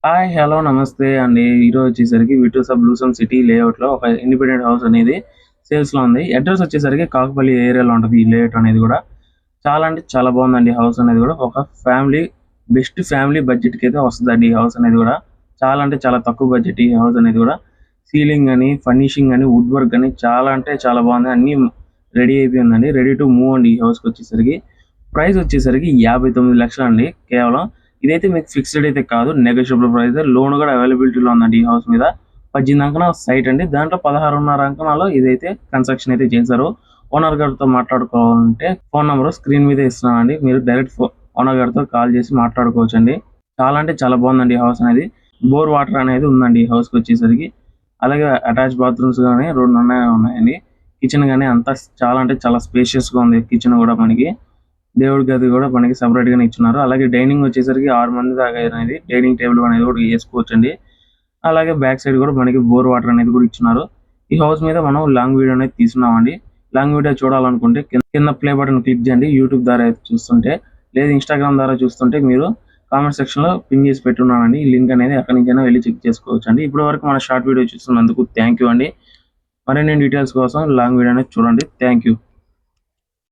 Hi! Hello! నమస్తే అండి. ఈరోజు వచ్చేసరికి విటూసా బ్లూసమ్ సిటీ లేఅవుట్‌లో ఒక ఇండిపెండెంట్ హౌస్ అనేది సేల్స్‌లో ఉంది. అడ్రెస్ వచ్చేసరికి కాకపల్లి ఏరియాలో ఉంటది ఈ లేఅవుట్ అనేది గూడా. చాలా అంటే చాలా బాగుందండి హౌస్ అనేది గూడా. ఒక ఫ్యామిలీ బెస్ట్ ఫ్యామిలీ బడ్జెట్‌కైతే వస్తదండి ఈ హౌస్ అనేది గూడా. చాలా అంటే చాలా తక్కువ బడ్జెట్ ఈ హౌస్ అనేది గూడా. సీలింగ్ గాని, ఫర్నిషింగ్ గాని, వుడ్ వర్క్ గాని చాలా అంటే చాలా బాగుంది. అన్నీ రెడీ అయిపోయిందండి. రెడీ టు మూవ్ అండి ఈ హౌస్‌కొచ్చేసరికి. ప్రైస్ వచ్చేసరికి 59,00,000 అండి కేవలం. ఇదైతే మీకు ఫిక్స్డ్ అయితే కాదు. Negotiable price. లోన్ కూడా అవైలబిలిటీలో ఉందండి ఈ హౌస్ మీద. 18 అంకణాల సైట్ అండి. దాంట్లో 16.5 అంకణాలు ఇదైతే కన్స్ట్రక్షన్ అయితే చేశారు. ఓనర్ గారితో మాట్లాడుకోవాలంటే ఫోన్ నంబర్ స్క్రీన్ మీద ఇస్తున్నానండి. మీరు డైరెక్ట్ ఓనర్ గారితో కాల్ చేసి మాట్లాడుకోవచ్చండి. చాలా అంటే చాలా బాగుందండి ఈ హౌస్ అనేది. బోర్ వాటర్ అనేది ఉందండి ఈ హౌస్‌కి వచ్చేసరికి. అలాగే అటాచ్ బాత్రూమ్స్ గాని 2 ఉన్నాయండి. కిచెన్ గాని అంతా చాలా అంటే చాలా స్పేషియస్‌గా ఉంది కిచెన్ కూడా మనకి. దేవుడి గది కూడా మనకి సెపరేట్ గానే ఇచ్చున్నారు. అలాగే డైనింగ్ వచ్చేసరికి 6 మంది దాకా అనేది డైనింగ్ టేబుల్ అనేది కూడా ఏసుకోవచ్చండి. అలాగే బ్యాక్ సైడ్ కూడా మనకి బోర్ వాటర్ అనేది కూడా ఇచ్చున్నారు. ఈ హౌస్ మీద మనం లాంగ్ వీడియో అనేది తీసుకున్నామండి. లాంగ్ వీడియో చూడాలనుకుంటే కింద ప్లే బటన్ క్లిక్ చేయండి. యూట్యూబ్ ద్వారా అయితే చూస్తుంటే, లేదా ఇన్‌స్టాగ్రామ్ ద్వారా చూస్తుంటే మీరు కామెంట్ సెక్షన్‌లో పిన్ చేసి పెట్టున్నానండి. ఈ లింక్ అనేది ఎక్కడి నుంచైనా వెళ్లి చెక్ చేసుకోవచ్చండి. ఇప్పటి వరకు మన షార్ట్ వీడియో చూస్తున్నందుకు థాంక్ యూ అండి. మరిన్ని డీటెయిల్స్ కోసం లాంగ్ వీడియో అనేది చూడండి. Thank you.